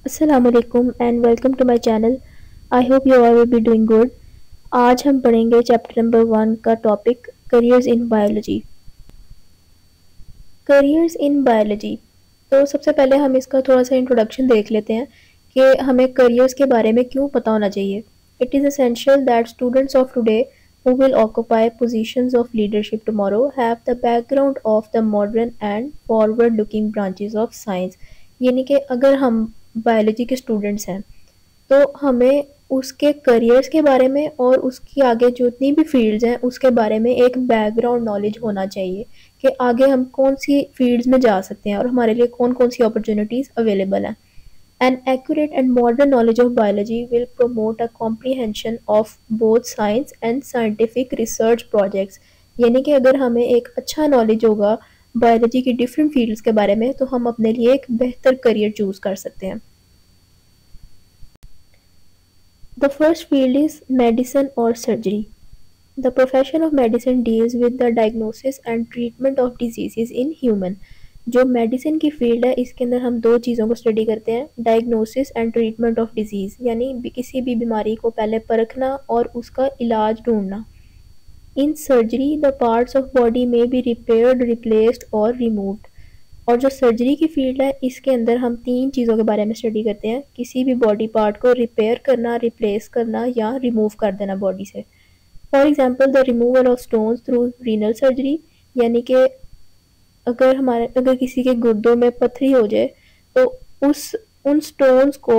Assalamualaikum and welcome to my channel. I hope you all will be doing good. आज हम पढ़ेंगे chapter number 1 का topic careers in biology. Careers in biology, तो सबसे पहले हम इसका थोड़ा सा इंट्रोडक्शन देख लेते हैं कि हमें करियर्स के बारे में क्यों पता होना चाहिए। It is essential that students of today who will occupy positions of leadership tomorrow have the background of the modern and forward looking branches of science। यानी कि अगर हम बायोलॉजी के स्टूडेंट्स हैं तो हमें उसके करियर्स के बारे में और उसकी आगे जितनी भी फील्ड्स हैं उसके बारे में एक बैकग्राउंड नॉलेज होना चाहिए कि आगे हम कौन सी फील्ड्स में जा सकते हैं और हमारे लिए कौन कौन सी अपॉर्चुनिटीज़ अवेलेबल हैं। An accurate and modern knowledge of biology will promote a comprehension of both science and scientific research projects। यानी कि अगर हमें एक अच्छा नॉलेज होगा बायोलॉजी की डिफरेंट फील्ड्स के बारे में तो हम अपने लिए एक बेहतर करियर चूज़ कर सकते हैं। The first field is medicine or surgery. The profession of medicine deals with the diagnosis and treatment of diseases in human। जो मेडिसिन की फील्ड है इसके अंदर हम दो चीज़ों को स्टडी करते हैं, diagnosis and treatment of disease, यानी किसी भी बीमारी को पहले परखना और उसका इलाज ढूंढना। In surgery the parts of body में बी रिपेयर्ड, रिप्लेस्ड और रिमूव्ड। और जो सर्जरी की फील्ड है इसके अंदर हम तीन चीज़ों के बारे में स्टडी करते हैं, किसी भी बॉडी पार्ट को रिपेयर करना, रिप्लेस करना या रिमूव कर देना बॉडी से। For example the removal of stones through renal surgery, यानी कि अगर किसी के गुर्दों में पथरी हो जाए तो उन स्टोन्स को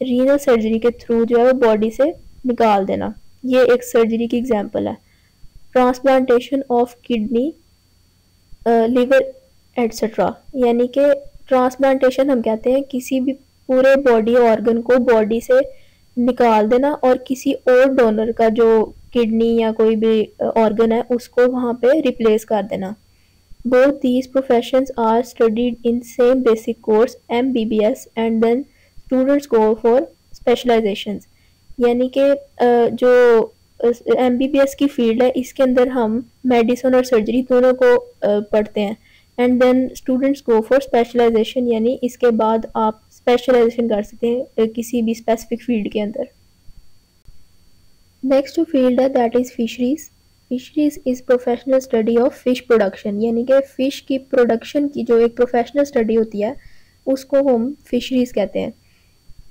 रीनल सर्जरी के थ्रू जो है वो बॉडी से निकाल देना, ये एक सर्जरी की एग्जांपल है। Transplantation of kidney, liver etcetera, यानी कि ट्रांसप्लांटेशन हम कहते हैं किसी भी पूरे बॉडी ऑर्गन को बॉडी से निकाल देना और किसी और डोनर का जो किडनी या कोई भी ऑर्गन है उसको वहाँ पे रिप्लेस कर देना। Both these professions are studied in same basic course MBBS and then students go for specializations। यानी कि जो MBBS की फील्ड है इसके अंदर हम मेडिसिन और सर्जरी दोनों को पढ़ते हैं and then students go for specialisation, यानी इसके बाद आप स्पेशलाइजेशन कर सकते हैं किसी भी स्पेसिफिक फील्ड के अंदर। नेक्स्ट जो फील्ड है that is fisheries. Fisheries is professional study of fish production, यानी कि फ़िश की प्रोडक्शन की जो एक प्रोफेशनल स्टडी होती है उसको हम फिशरीज़ कहते हैं।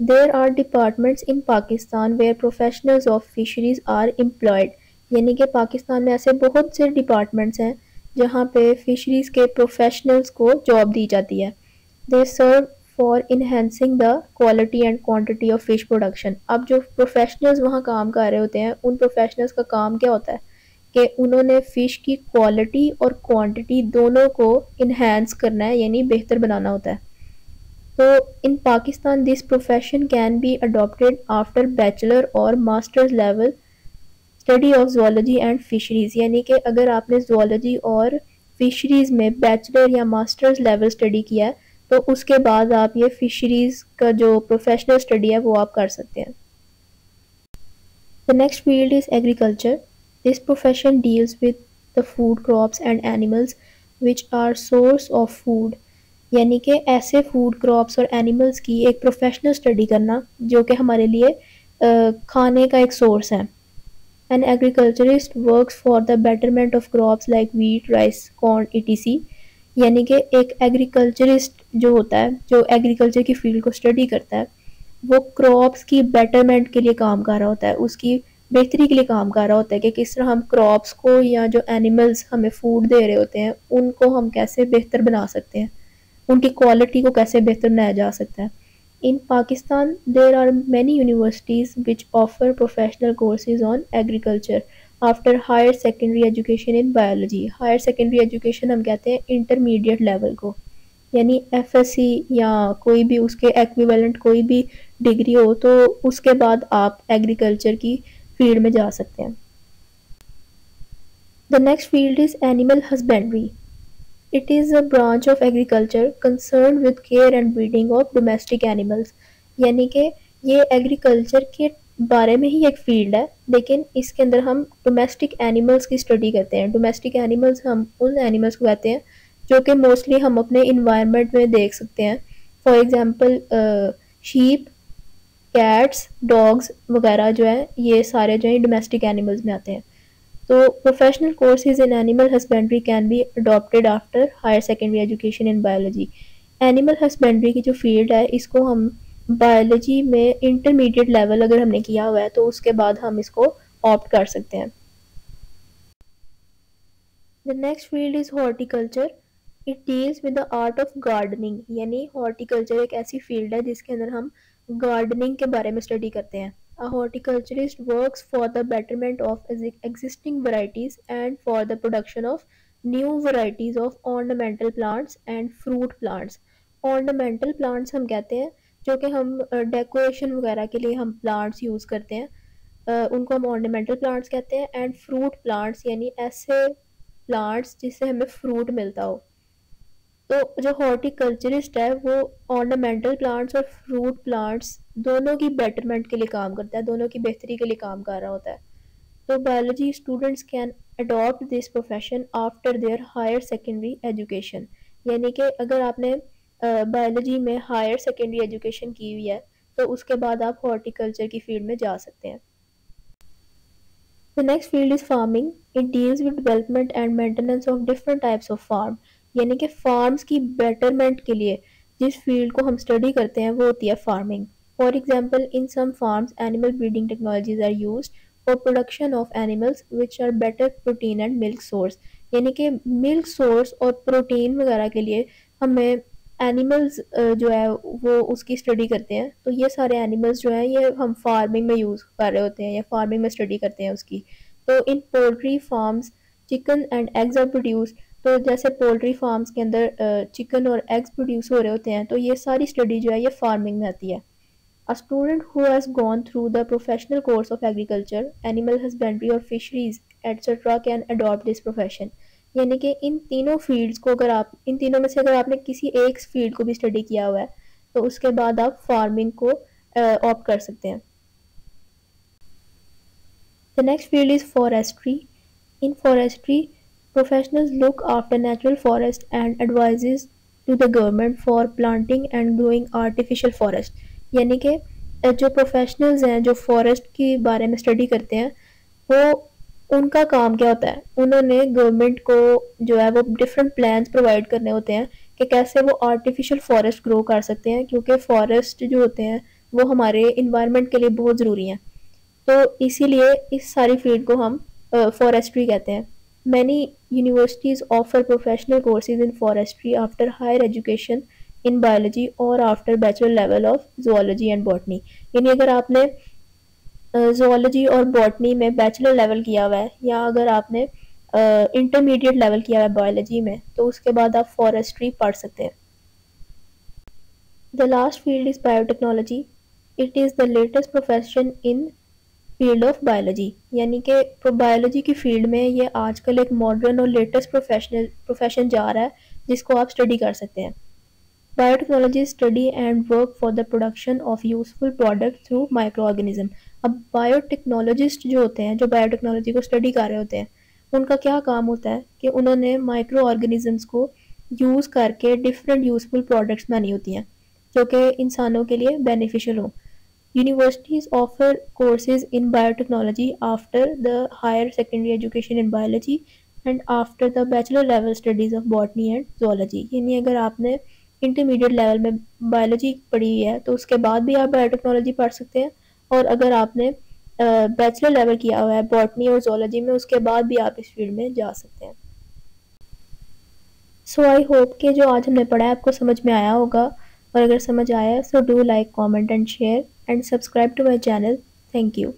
There are departments in Pakistan where professionals of fisheries are employed, यानी कि पाकिस्तान में ऐसे बहुत से डिपार्टमेंट्स हैं जहाँ पे फिशरीज़ के प्रोफेशनल्स को जॉब दी जाती है। They serve for enhancing the quality and quantity of fish production. अब जो प्रोफेशनल्स वहाँ काम कर रहे होते हैं उन प्रोफेशनल्स का काम क्या होता है कि उन्होंने फ़िश की क्वालिटी और क्वांटिटी दोनों को इन्हेंस करना है, यानी बेहतर बनाना होता है। तो in Pakistan this profession can be adopted after bachelor और masters level study of zoology and fisheries, यानी कि अगर आपने ज़ूलॉजी और फिशरीज़ में बैचलर या मास्टर्स लेवल स्टडी किया है तो उसके बाद आप ये फिशरीज़ का जो प्रोफेशनल स्टडी है वो आप कर सकते हैं। The next field is agriculture. This profession deals with the food crops and animals which are source of food, यानी कि ऐसे फूड क्रॉप्स और एनिमल्स की एक प्रोफेशनल स्टडी करना जो कि हमारे लिए खाने का एक सोर्स है। An agriculturist works for the betterment of crops like wheat, rice, corn, etc। यानी कि एक एग्रीकल्चरिस्ट जो होता है, जो एग्रीकल्चर की फील्ड को स्टडी करता है, वो क्रॉप्स की बेटरमेंट के लिए काम कर रहा होता है, उसकी बेहतरी के लिए काम कर रहा होता है कि किस तरह हम क्रॉप्स को या जो एनिमल्स हमें फूड दे रहे होते हैं उनको हम कैसे बेहतर बना सकते हैं, उनकी क्वालिटी को कैसे बेहतर बनाया जा सकता है। In Pakistan, there are many universities which offer professional courses on agriculture after higher secondary education in biology। higher secondary education हम कहते हैं intermediate level को, यानी FSc या कोई भी उसके equivalent कोई भी डिग्री हो तो उसके बाद आप एग्रीकल्चर की फील्ड में जा सकते हैं। The next field is animal husbandry। It is a branch of agriculture concerned with care and breeding of domestic animals। यानी कि ये एग्रीकल्चर के बारे में ही एक फील्ड है लेकिन इसके अंदर हम डोमेस्टिक एनिमल्स की स्टडी करते हैं। डोमेस्टिक एनिमल्स हम उन एनिमल्स को कहते हैं जो कि मोस्टली हम अपने इन्वायरमेंट में देख सकते हैं। For example sheep, cats, dogs वगैरह जो है ये सारे जो है डोमेस्टिक एनिमल्स में आते हैं। तो professional courses in animal husbandry can be adopted after higher secondary education in biology. Animal husbandry की जो फील्ड है इसको हम बायोलॉजी में इंटरमीडिएट लेवल अगर हमने किया हुआ है तो उसके बाद हम इसको ऑप्ट कर सकते हैं। The next field is horticulture. It deals with the art of gardening, यानी हॉर्टिकल्चर एक ऐसी फील्ड है जिसके अंदर हम गार्डनिंग के बारे में स्टडी करते हैं। A horticulturist works for the betterment of existing varieties and for the production of new varieties of ornamental plants and fruit plants. ornamental plants हम कहते हैं जो कि हम डेकोरेशन वगैरह के लिए हम प्लांट्स यूज़ करते हैं, उनको हम ऑर्नामेंटल प्लांट्स कहते हैं। एंड फ्रूट प्लांट्स यानी ऐसे प्लांट्स जिससे हमें फ्रूट मिलता हो। तो जो हॉर्टिकल्चरिस्ट है वो ऑर्नामेंटल प्लांट्स और फ्रूट प्लांट्स दोनों की बेटरमेंट के लिए काम करता है, दोनों की बेहतरी के लिए काम कर रहा होता है। तो biology students can adopt this profession after their higher secondary education, यानी कि अगर आपने बायोलॉजी में हायर सेकेंडरी एजुकेशन की हुई है तो उसके बाद आप हॉर्टिकल्चर की फील्ड में जा सकते हैं। The next field is farming. It deals with development and maintenance of different types of farm. यानी कि फार्म्स की बेटरमेंट के लिए जिस फील्ड को हम स्टडी करते हैं वो होती है farming. For example in some farms animal breeding technologies are used for production of animals which are better protein and milk source, यानी कि मिल्क सोर्स और प्रोटीन वगैरह के लिए हमें एनिमल्स जो है वो उसकी स्टडी करते हैं। तो ये सारे एनिमल्स जो हैं ये हम फार्मिंग में यूज़ कर रहे होते हैं या फार्मिंग में स्टडी करते हैं उसकी। तो in poultry farms chicken and eggs are produce, तो जैसे पोल्ट्री फार्म्स के अंदर चिकन और एग्स प्रोड्यूस हो रहे होते हैं तो ये सारी स्टडी जो है ये फार्मिंग में आती है। A student who has gone through the professional course of agriculture, animal husbandry or fisheries etc. can adopt this profession। यानी कि इन तीनों फील्ड्स को अगर आप इन तीनों में से अगर आपने किसी एक फील्ड को भी स्टडी किया हुआ है तो उसके बाद आप फार्मिंग को ऑप्ट कर सकते हैं। The next field is forestry. In forestry, professionals look after natural forest and advises to the government for planting and growing artificial forest। यानी कि जो प्रोफेशनल्स हैं जो फॉरेस्ट के बारे में स्टडी करते हैं वो उनका काम क्या होता है, उन्होंने गवर्नमेंट को जो है वो डिफरेंट प्लान्स प्रोवाइड करने होते हैं कि कैसे वो आर्टिफिशियल फॉरेस्ट ग्रो कर सकते हैं, क्योंकि फॉरेस्ट जो होते हैं वो हमारे इन्वायरमेंट के लिए बहुत ज़रूरी हैं। तो इसीलिए इस सारी फील्ड को हम फॉरेस्ट्री कहते हैं। Many universities offer professional courses in forestry after higher education in biology और after bachelor level of zoology and botany. यानी अगर आपने जोलॉजी और बॉटनी में बैचलर लेवल किया हुआ है या अगर आपने इंटरमीडिएट लेवल किया हुआ है बायोलॉजी में तो उसके बाद आप फॉरेस्ट्री पढ़ सकते हैं। The last field is biotechnology. It is the latest profession in field of biology, यानी कि बायोलॉजी की फील्ड में ये आजकल एक मॉडर्न और लेटेस्ट प्रोफेशन जा रहा है जिसको आप स्टडी कर सकते हैं। Biotechnology study and work for the production of useful product through micro organism. अब बायोटेक्नोलॉजिस्ट जो होते हैं जो बायोटेक्नोलॉजी को स्टडी कर रहे होते हैं उनका क्या काम होता है कि उन्होंने माइक्रो ऑर्गेनिजम्स को यूज़ करके डिफरेंट यूजफुल प्रोडक्ट्स बनानी होती हैं जो कि इंसानों के लिए बेनिफिशियल हो। Universities offer courses in biotechnology after the higher secondary education in biology and after the bachelor level studies of botany and zoology। यानी अगर आपने इंटरमीडिएट लेवल में बायोलॉजी पढ़ी हुई है तो उसके बाद भी आप बायोटेक्नोलॉजी पढ़ सकते हैं, और अगर आपने बैचलर लेवल किया हुआ है बॉटनी और जोलॉजी में उसके बाद भी आप इस फील्ड में जा सकते हैं। सो आई होप कि जो आज हमने पढ़ा है आपको समझ में आया होगा, और अगर समझ आया so do like, comment and share and subscribe to my channel. Thank you.